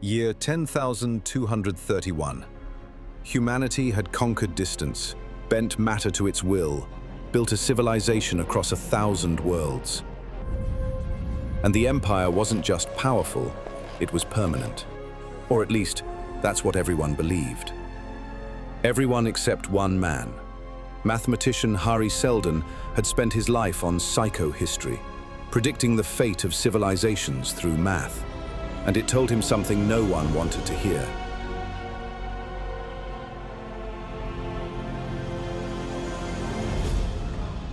Year 10,231. Humanity had conquered distance, bent matter to its will, built a civilization across 1,000 worlds. And the empire wasn't just powerful, it was permanent. Or at least, that's what everyone believed. Everyone except one man. Mathematician Hari Seldon had spent his life on psychohistory, predicting the fate of civilizations through math. And it told him something no one wanted to hear.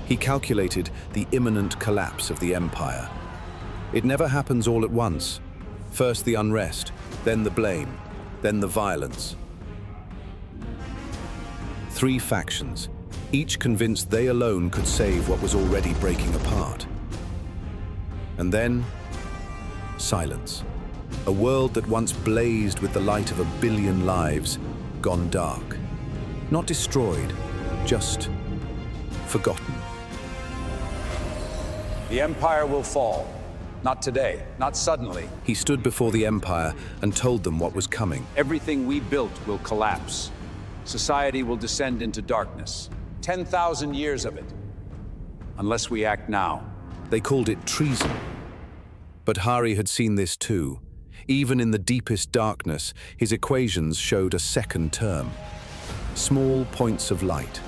He calculated the imminent collapse of the empire. It never happens all at once. First the unrest, then the blame, then the violence. 3 factions, each convinced they alone could save what was already breaking apart. And then, silence. A world that once blazed with the light of 1 billion lives, gone dark. Not destroyed, just forgotten. The empire will fall. Not today, not suddenly. He stood before the empire and told them what was coming. Everything we built will collapse. Society will descend into darkness. 10,000 years of it. Unless we act now. They called it treason. But Hari had seen this too. Even in the deepest darkness, his equations showed a second term. Small points of light.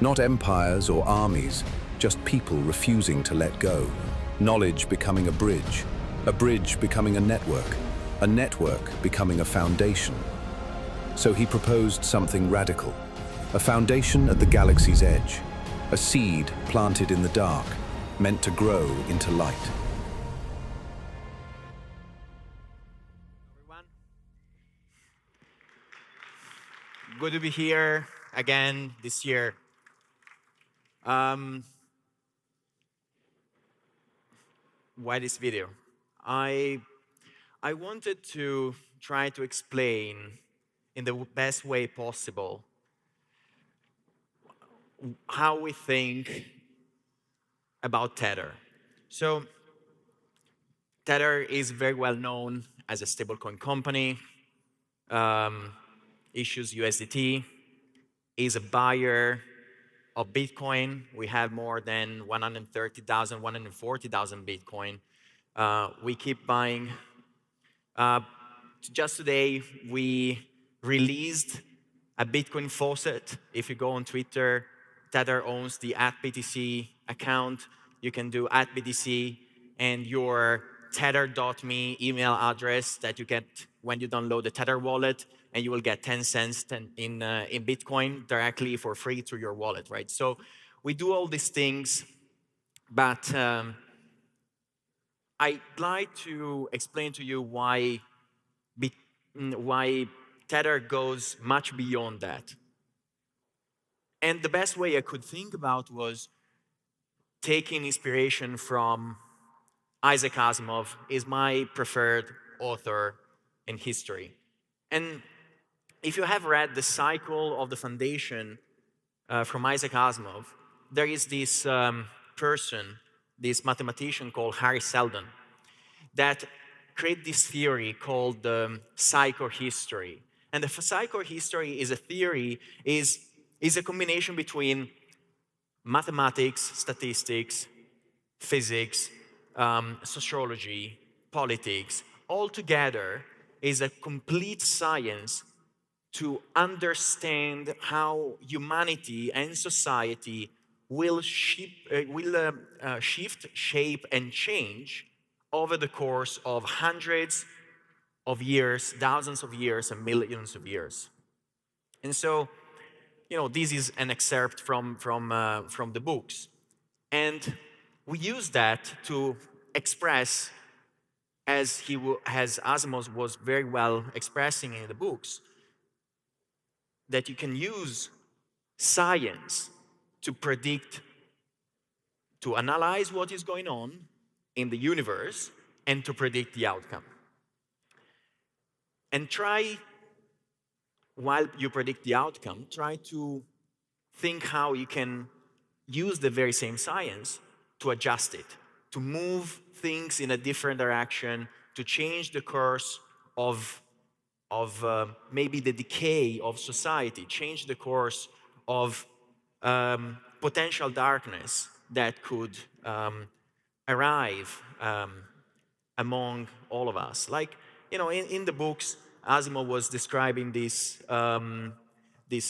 Not empires or armies, just people refusing to let go. Knowledge becoming a bridge becoming a network becoming a foundation. So he proposed something radical. A foundation at the galaxy's edge. A seed planted in the dark, meant to grow into light. Good to be here again this year. Why this video? I wanted to try to explain in the best way possible how we think about Tether. So Tether is very well known as a stablecoin company. Issues USDT, is a buyer of Bitcoin. We have more than 130,000, 140,000 Bitcoin. We keep buying. Just today, we released a Bitcoin faucet. If you go on Twitter, Tether owns the @BTC account. You can do @BTC and your tether.me email address that you get when you download the Tether wallet, and you will get 10 cents in Bitcoin directly for free through your wallet, right? So we do all these things, but I'd like to explain to you why Tether goes much beyond that. And the best way I could think about was taking inspiration from Isaac Asimov, is my preferred author in history. And if you have read The Cycle of the Foundation from Isaac Asimov, there is this person, this mathematician called Hari Seldon, that created this theory called psychohistory. And the psychohistory is a theory, is a combination between mathematics, statistics, physics, sociology, politics. All together is a complete science to understand how humanity and society will shift, shape, and change over the course of hundreds of years, thousands of years, and millions of years. And so, this is an excerpt from the books. And we use that to express, as Asimov was very well expressing in the books, that you can use science to predict, to analyze what is going on in the universe and to predict the outcome. And while you predict the outcome, try to think how you can use the very same science to adjust it, to move things in a different direction, to change the course of maybe the decay of society, change the course of potential darkness that could arrive among all of us. Like, in the books, Asimov was describing this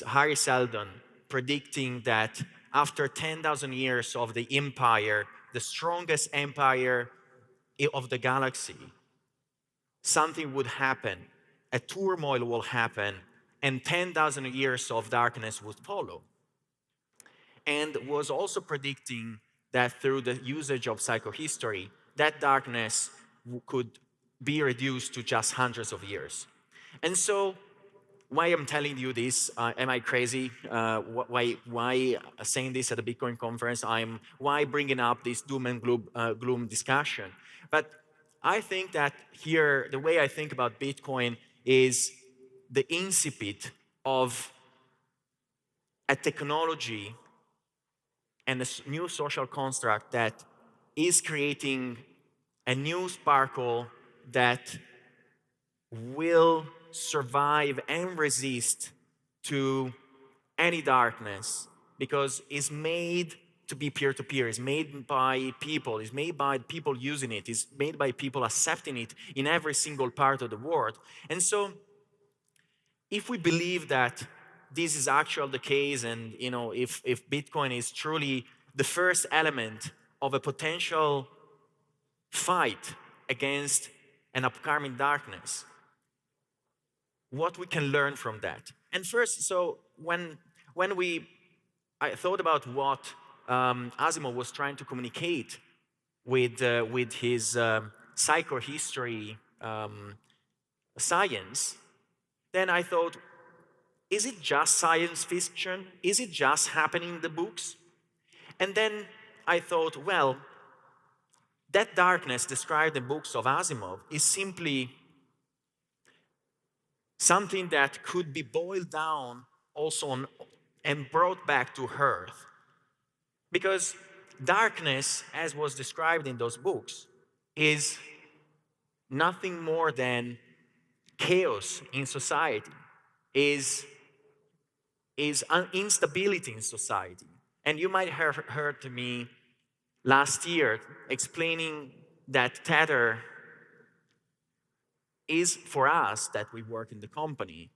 Harry Seldon predicting that after 10,000 years of the empire, the strongest empire of the galaxy, something would happen, a turmoil will happen, and 10,000 years of darkness would follow. And was also predicting that through the usage of psychohistory, that darkness could be reduced to just hundreds of years. And so, why I'm telling you this? Am I crazy? Why saying this at a Bitcoin conference? Why bringing up this doom and gloom discussion? But I think that here, the way I think about Bitcoin is the incipit of a technology and a new social construct that is creating a new sparkle that will survive and resist to any darkness, because it's made to be peer-to-peer, it's made by people, it's made by people using it, it's made by people accepting it in every single part of the world. And so, if we believe that this is actually the case, and if Bitcoin is truly the first element of a potential fight against an upcoming darkness, what we can learn from that. And first, so when I thought about what Asimov was trying to communicate with his psychohistory science, then I thought, is it just science fiction? Is it just happening in the books? And then I thought, well, that darkness described in the books of Asimov is simply something that could be boiled down also and brought back to earth. Because darkness, as was described in those books, is nothing more than chaos in society, is instability in society. And you might have heard me last year explaining that Tether is, for us that we work in the company,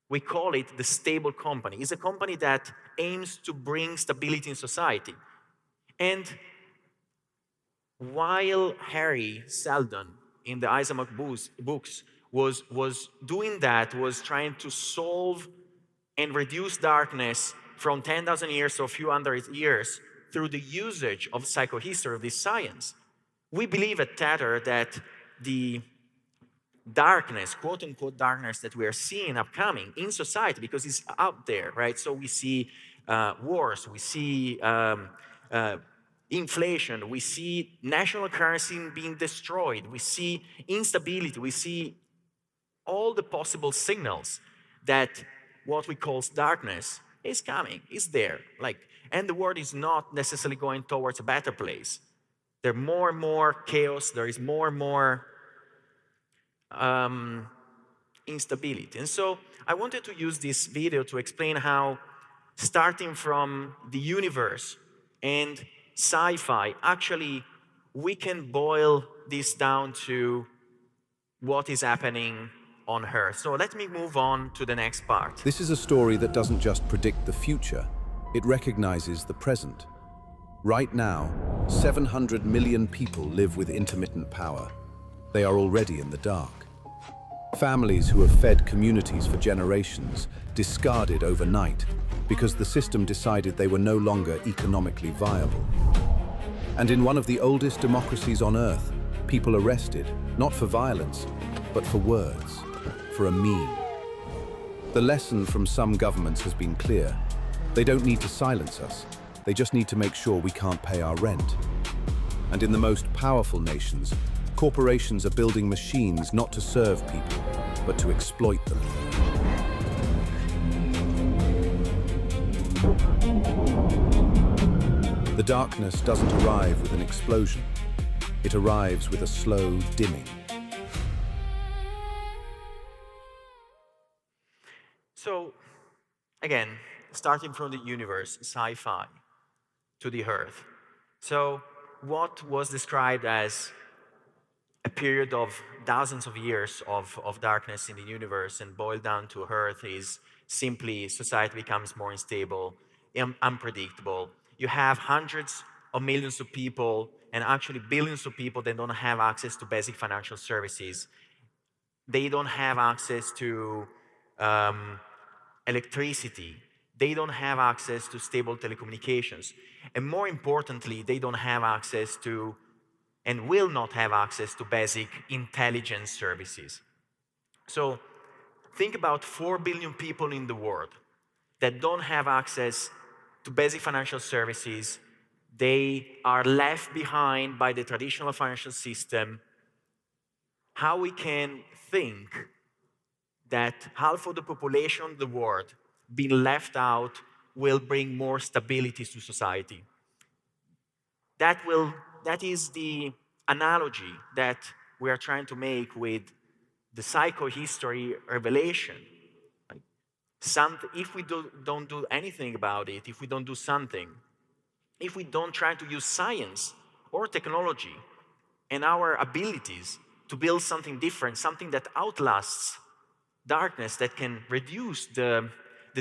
we call it the stable company. It's a company that aims to bring stability in society. And while Harry Seldon in the Asimov books was doing that, was trying to solve and reduce darkness from 10,000 years to a few hundred years through the usage of psychohistory, of this science, we believe at Tether that the darkness, quote-unquote darkness, that we are seeing upcoming in society, because it's out there, right? So we see wars, we see inflation, we see national currency being destroyed, we see instability, we see all the possible signals that what we call darkness is coming, is there. And the world is not necessarily going towards a better place. There's more and more chaos, there is more and more instability. And so I wanted to use this video to explain how, starting from the universe and sci-fi, actually we can boil this down to what is happening on Earth. So let me move on to the next part. This is a story that doesn't just predict the future, it recognizes the present. Right now, 700 million people live with intermittent power. They are already in the dark. Families who have fed communities for generations discarded overnight because the system decided they were no longer economically viable. And in one of the oldest democracies on Earth, people arrested, not for violence, but for words, for a meme. The lesson from some governments has been clear. They don't need to silence us. They just need to make sure we can't pay our rent. And in the most powerful nations, corporations are building machines not to serve people, but to exploit them. The darkness doesn't arrive with an explosion. It arrives with a slow dimming. So, again, starting from the universe, sci-fi, to the Earth. So, what was described as a period of thousands of years of darkness in the universe and boiled down to Earth is simply society becomes more unstable, unpredictable. You have hundreds of millions of people and actually billions of people that don't have access to basic financial services. They don't have access to um, electricity. They don't have access to stable telecommunications. And more importantly, they don't have access to and will not have access to basic intelligence services. So think about 4 billion people in the world that don't have access to basic financial services. They are left behind by the traditional financial system. How we can think that half of the population of the world being left out will bring more stability to society. That is the analogy that we are trying to make with the psychohistory revelation. If we don't do anything about it, if we don't do something, if we don't try to use science or technology and our abilities to build something different, something that outlasts darkness, that can reduce the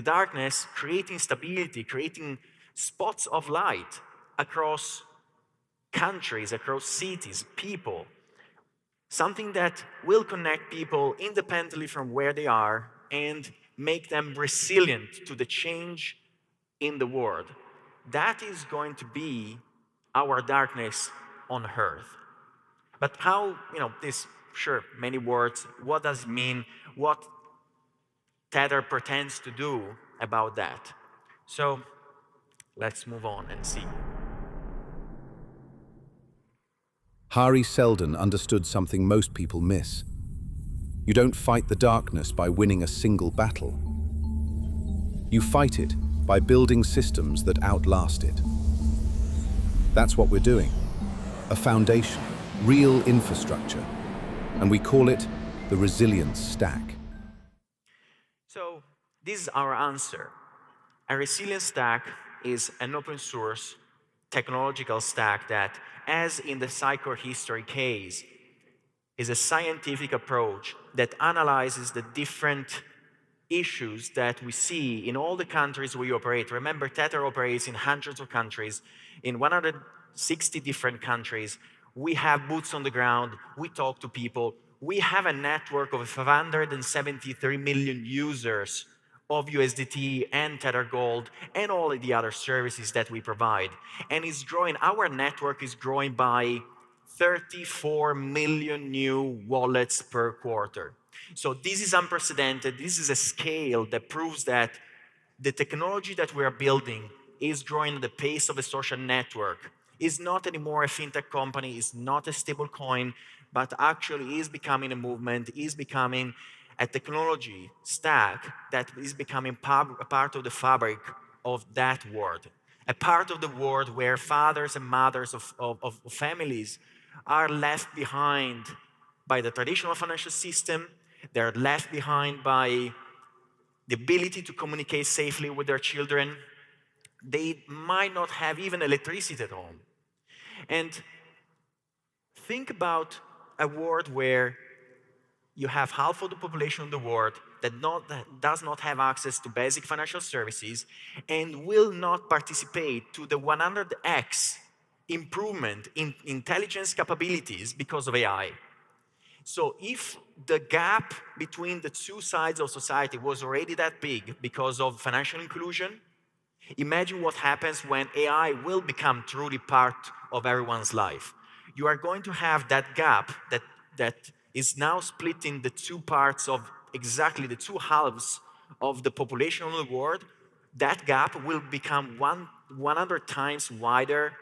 darkness, creating stability, creating spots of light across countries, across cities, people, something that will connect people independently from where they are and make them resilient to the change in the world. That is going to be our darkness on Earth. But how, this, sure, many words, what does it mean? What Tether pretends to do about that? So let's move on and see. Hari Seldon understood something most people miss. You don't fight the darkness by winning a single battle. You fight it by building systems that outlast it. That's what we're doing. A foundation, real infrastructure, and we call it the resilience stack. So this is our answer. A resilience stack is an open source technological stack that, as in the psychohistory case, is a scientific approach that analyzes the different issues that we see in all the countries we operate. Remember, Tether operates in hundreds of countries, in 160 different countries. We have boots on the ground, we talk to people, we have a network of 573 million users of USDT and Tether Gold and all of the other services that we provide. And it's growing, our network is growing by 34 million new wallets per quarter. So this is unprecedented. This is a scale that proves that the technology that we are building is growing at the pace of a social network. It's not anymore a fintech company, it's not a stablecoin, but actually is becoming a movement, is becoming a technology stack that is becoming a part of the fabric of that world. A part of the world where fathers and mothers of families are left behind by the traditional financial system. They're left behind by the ability to communicate safely with their children. They might not have even electricity at home. And think about a world where you have half of the population of the world that does not have access to basic financial services and will not participate to the 100x improvement in intelligence capabilities because of AI. So if the gap between the two sides of society was already that big because of financial inclusion, imagine what happens when AI will become truly part of everyone's life. You are going to have that gap that is now splitting the two parts of exactly the two halves of the population of the world. That gap will become 100 times wider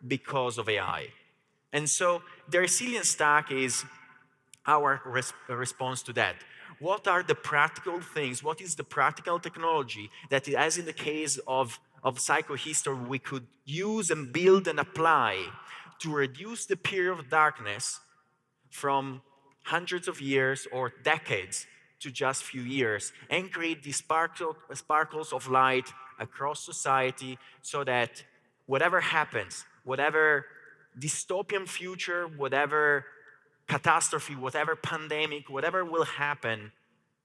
because of AI. And so the resilience stack is our response to that. What are the practical things? What is the practical technology that, as in the case of psychohistory, we could use and build and apply to reduce the period of darkness from hundreds of years or decades to just few years and create these sparkles of light across society so that whatever happens, whatever dystopian future, whatever catastrophe, whatever pandemic, whatever will happen,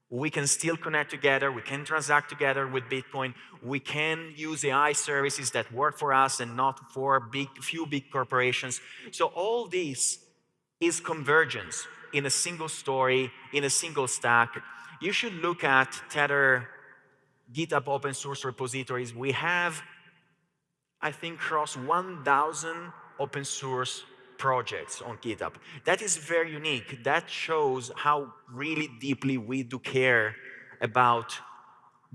we can still connect together, we can transact together with Bitcoin, we can use AI services that work for us and not for few big corporations. So all this is convergence in a single story, in a single stack. You should look at Tether GitHub open source repositories. We have, I think, crossed 1,000 open source projects on GitHub. That is very unique. That shows how really deeply we do care about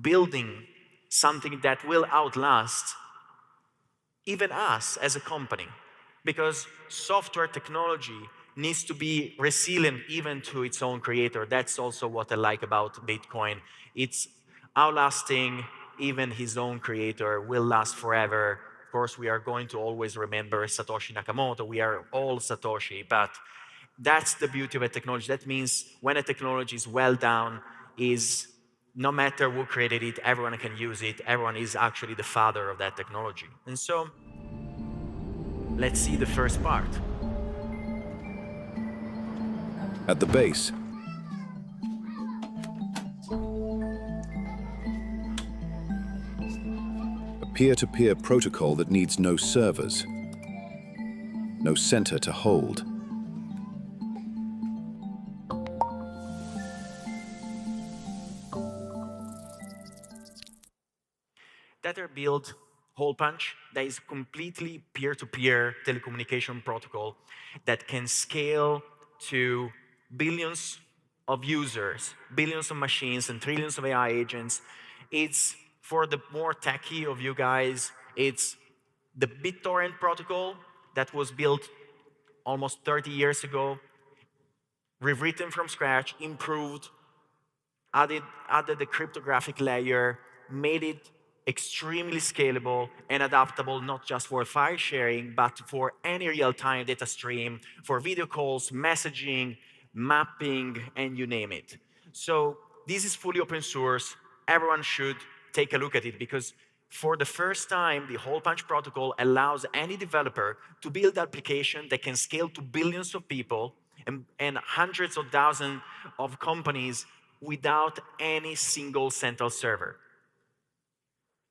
building something that will outlast even us as a company. Because software technology needs to be resilient even to its own creator. That's also what I like about Bitcoin. It's outlasting even his own creator, will last forever. Of course, we are going to always remember Satoshi Nakamoto. We are all Satoshi, but that's the beauty of a technology. That means when a technology is well done, is no matter who created it, everyone can use it. Everyone is actually the father of that technology. And so, let's see the first part. At the base, a peer-to-peer protocol that needs no servers, no center to hold. Tether built Hole Punch that is completely peer-to-peer telecommunication protocol that can scale to billions of users, billions of machines, and trillions of AI agents. It's, for the more techie of you guys, it's the BitTorrent protocol that was built almost 30 years ago, rewritten from scratch, improved, added the cryptographic layer, made it extremely scalable and adaptable, not just for file sharing, but for any real-time data stream, for video calls, messaging, mapping, and you name it. So this is fully open source. Everyone should take a look at it because for the first time, the Hole Punch protocol allows any developer to build an application that can scale to billions of people and hundreds of thousands of companies without any single central server.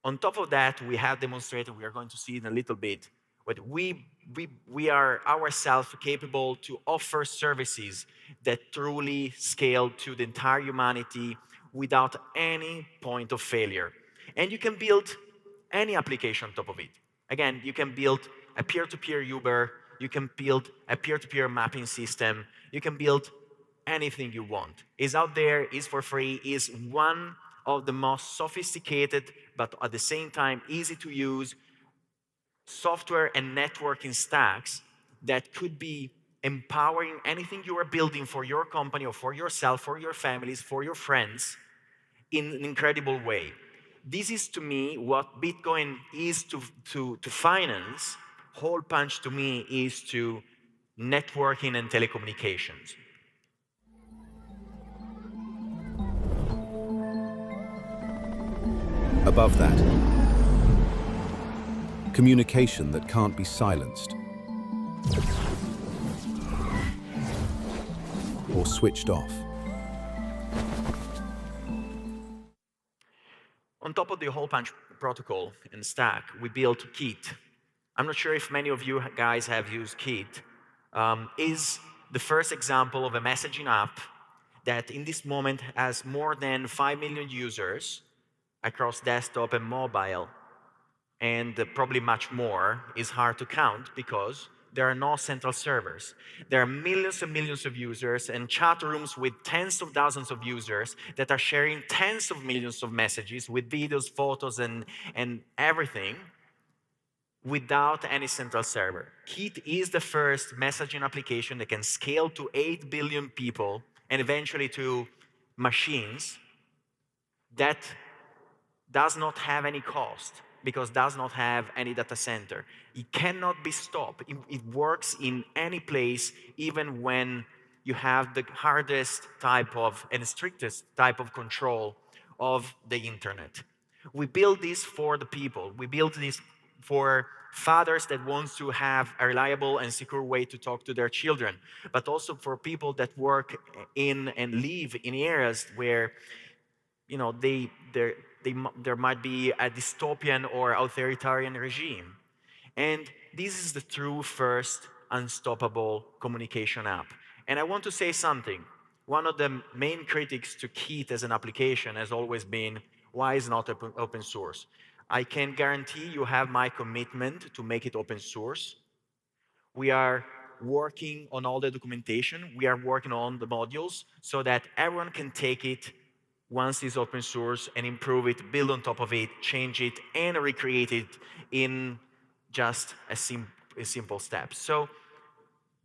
On top of that, we have demonstrated, we are going to see in a little bit, but we are ourselves capable to offer services that truly scale to the entire humanity without any point of failure. And you can build any application on top of it. Again, you can build a peer-to-peer Uber, you can build a peer-to-peer mapping system, you can build anything you want. It's out there, it's for free, it's one of the most sophisticated, but at the same time easy to use software and networking stacks that could be empowering anything you are building for your company or for yourself, for your families, for your friends in an incredible way. This is to me what Bitcoin is to finance. Hole Punch to me is to networking and telecommunications. Above that, communication that can't be silenced or switched off. On top of the Hole Punch protocol and stack, we built Keet. I'm not sure if many of you guys have used Keet. Is the first example of a messaging app that in this moment has more than 5 million users across desktop and mobile, and probably much more is hard to count because there are no central servers. There are millions and millions of users and chat rooms with tens of thousands of users that are sharing tens of millions of messages with videos, photos, and everything without any central server. Keet is the first messaging application that can scale to 8 billion people and eventually to machines that does not have any cost because does not have any data center. It cannot be stopped. It works in any place, even when you have the hardest type of and strictest type of control of the internet. We build this for the people. We build this for fathers that want to have a reliable and secure way to talk to their children, but also for people that work in and live in areas where there might be a dystopian or authoritarian regime. And this is the true first unstoppable communication app. And I want to say something. One of the main critics to Keet as an application has always been, why is it not open source? I can guarantee you have my commitment to make it open source. We are working on all the documentation. We are working on the modules so that everyone can take it once it's open source and improve it, build on top of it, change it, and recreate it in just a simple step. So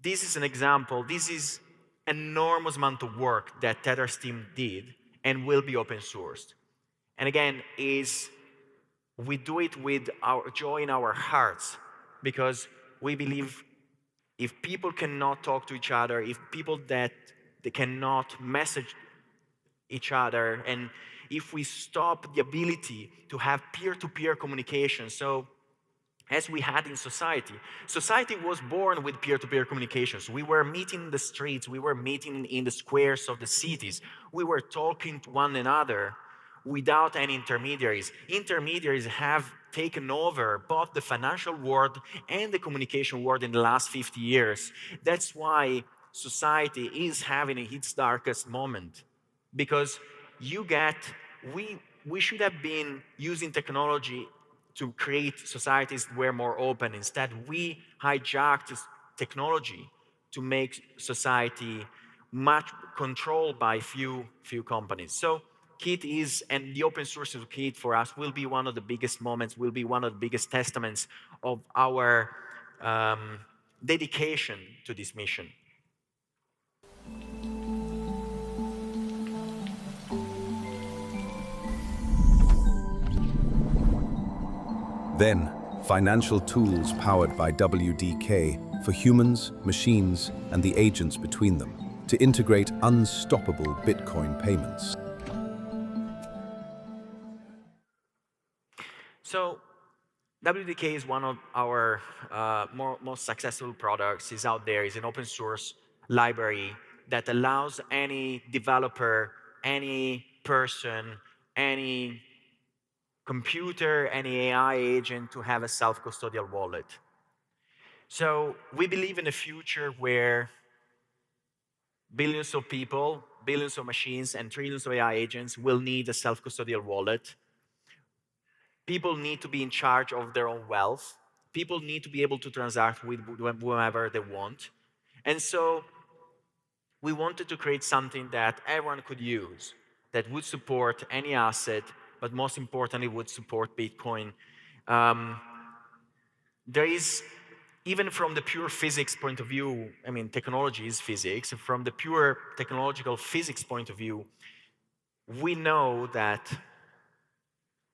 this is an example. This is an enormous amount of work that Tether's team did and will be open sourced. And again, we do it with our joy in our hearts because we believe if people cannot talk to each other, if people that they cannot message each other, and if we stop the ability to have peer-to-peer communication, so as we had in society. Society was born with peer-to-peer communications. We were meeting in the streets, we were meeting in the squares of the cities, we were talking to one another without any intermediaries. Intermediaries have taken over both the financial world and the communication world in the last 50 years. That's why society is having its darkest moment. Because we should have been using technology to create societies that were more open. Instead, we hijacked technology to make society much controlled by few companies. So Keet is, and the open source of Keet for us will be one of the biggest moments, will be one of the biggest testaments of our dedication to this mission. Then, financial tools powered by WDK for humans, machines, and the agents between them to integrate unstoppable Bitcoin payments. So, WDK is one of our most successful products. It's out there. It's an open source library that allows any developer, any person, any computer, any AI agent to have a self-custodial wallet. So we believe in a future where billions of people, billions of machines, and trillions of AI agents will need a self-custodial wallet. People need to be in charge of their own wealth. People need to be able to transact with whomever they want. And so we wanted to create something that everyone could use, that would support any asset, but most importantly, would support Bitcoin. There is, even from the pure physics point of view, I mean, technology is physics. From the pure technological physics point of view, we know that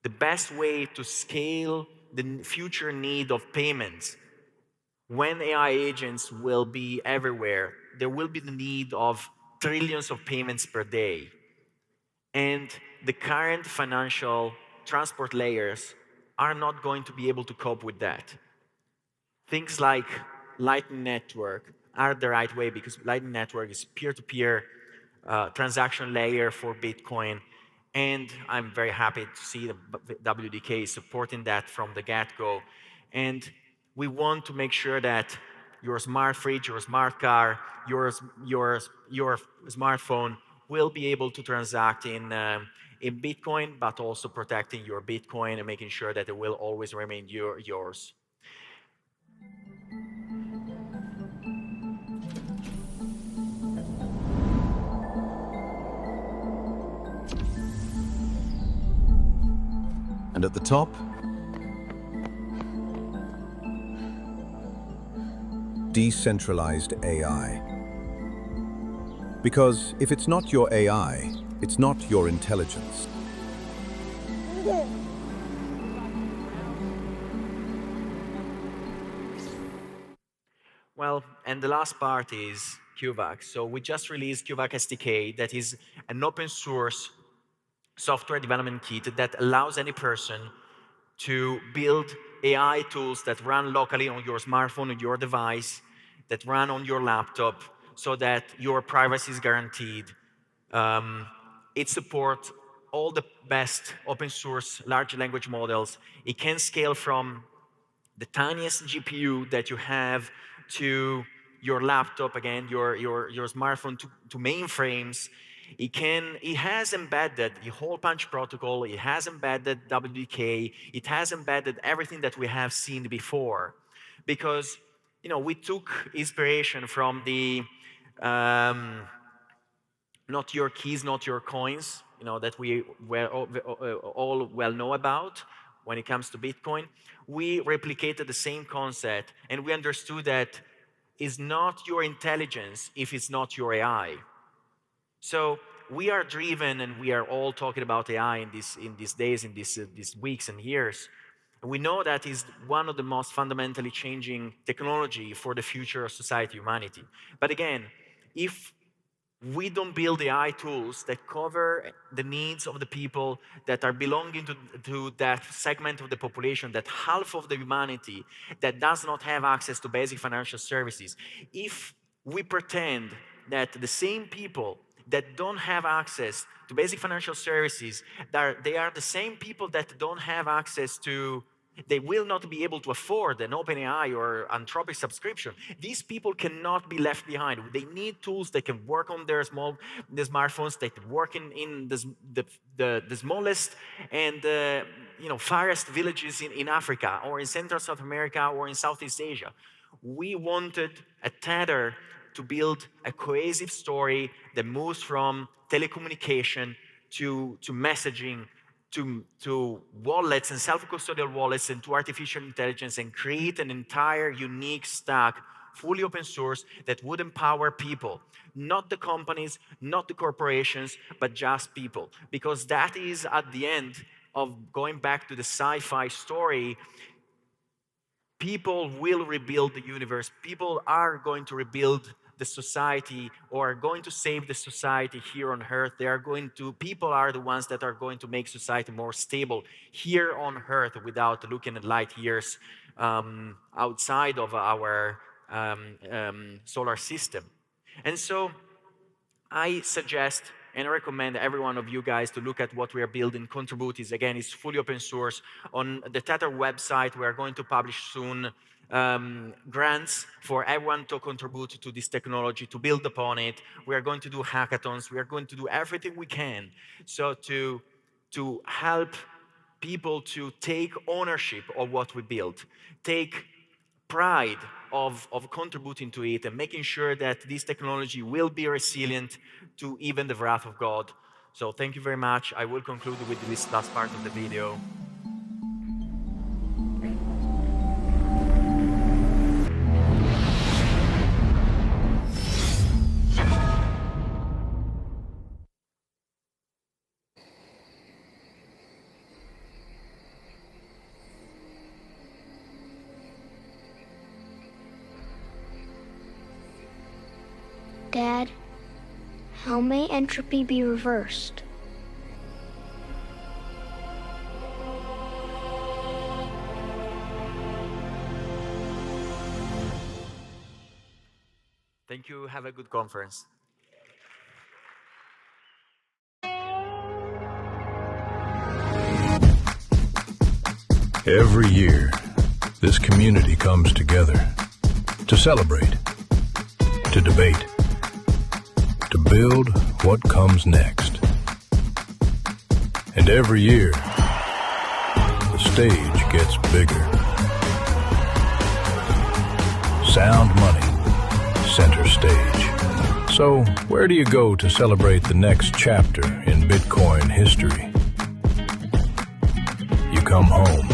the best way to scale the future need of payments, when AI agents will be everywhere, there will be the need of trillions of payments per day. And the current financial transport layers are not going to be able to cope with that. Things like Lightning Network are the right way because Lightning Network is peer-to-peer transaction layer for Bitcoin. And I'm very happy to see the WDK supporting that from the get-go. And we want to make sure that your smart fridge, your smart car, your smartphone will be able to transact in Bitcoin, but also protecting your Bitcoin and making sure that it will always remain yours. And at the top, decentralized AI. Because if it's not your AI, it's not your intelligence. Well, and the last part is QVAC. So we just released QVAC SDK, that is an open source software development kit that allows any person to build AI tools that run locally on your smartphone, on your device, that run on your laptop, so that your privacy is guaranteed. It supports all the best open source large language models. It can scale from the tiniest GPU that you have to your laptop, again, your smartphone, to mainframes. It has embedded the hole punch protocol, it has embedded WDK, it has embedded everything that we have seen before. Because, we took inspiration from the not your keys, not your coins, that we all well know about when it comes to Bitcoin. We replicated the same concept, and we understood that it's not your intelligence if it's not your AI. So we are driven, and we are all talking about AI in these days, in these weeks and years. And we know that is one of the most fundamentally changing technology for the future of society, humanity. But again, if we don't build AI tools that cover the needs of the people that are belonging to that segment of the population, that half of the humanity that does not have access to basic financial services, if we pretend that the same people that don't have access to basic financial services, they are the same people that don't have access to, they will not be able to afford an OpenAI or Anthropic subscription. These people cannot be left behind. They need tools that can work on their smartphones, that can work in the smallest and farthest villages in Africa, or in Central South America, or in Southeast Asia. We wanted a Tether to build a cohesive story that moves from telecommunication to messaging, to wallets and self-custodial wallets, and to artificial intelligence, and create an entire unique stack, fully open source, that would empower people. Not the companies, not the corporations, but just people. Because that is, at the end of going back to the sci-fi story, people will rebuild the universe. People are going to rebuild the society, or are going to save the society here on Earth. People are the ones that are going to make society more stable here on Earth, without looking at light years outside of our solar system. And so I suggest and I recommend every one of you guys to look at what we are building. Contribute is, again, it's fully open source. On the Tether website, we are going to publish soon grants for everyone to contribute to this technology, to build upon it. We are going to do hackathons. We are going to do everything we can so to help people to take ownership of what we built, take pride of contributing to it, and making sure that this technology will be resilient to even the wrath of God. So thank you very much. I will conclude with this last part of the video. Dad, how may entropy be reversed? Thank you. Have a good conference. Every year, this community comes together to celebrate, to debate, to build what comes next. And every year, the stage gets bigger. Sound money, center stage. So, where do you go to celebrate the next chapter in Bitcoin history? You come home.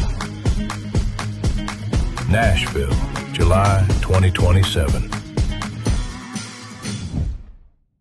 Nashville, July 2027.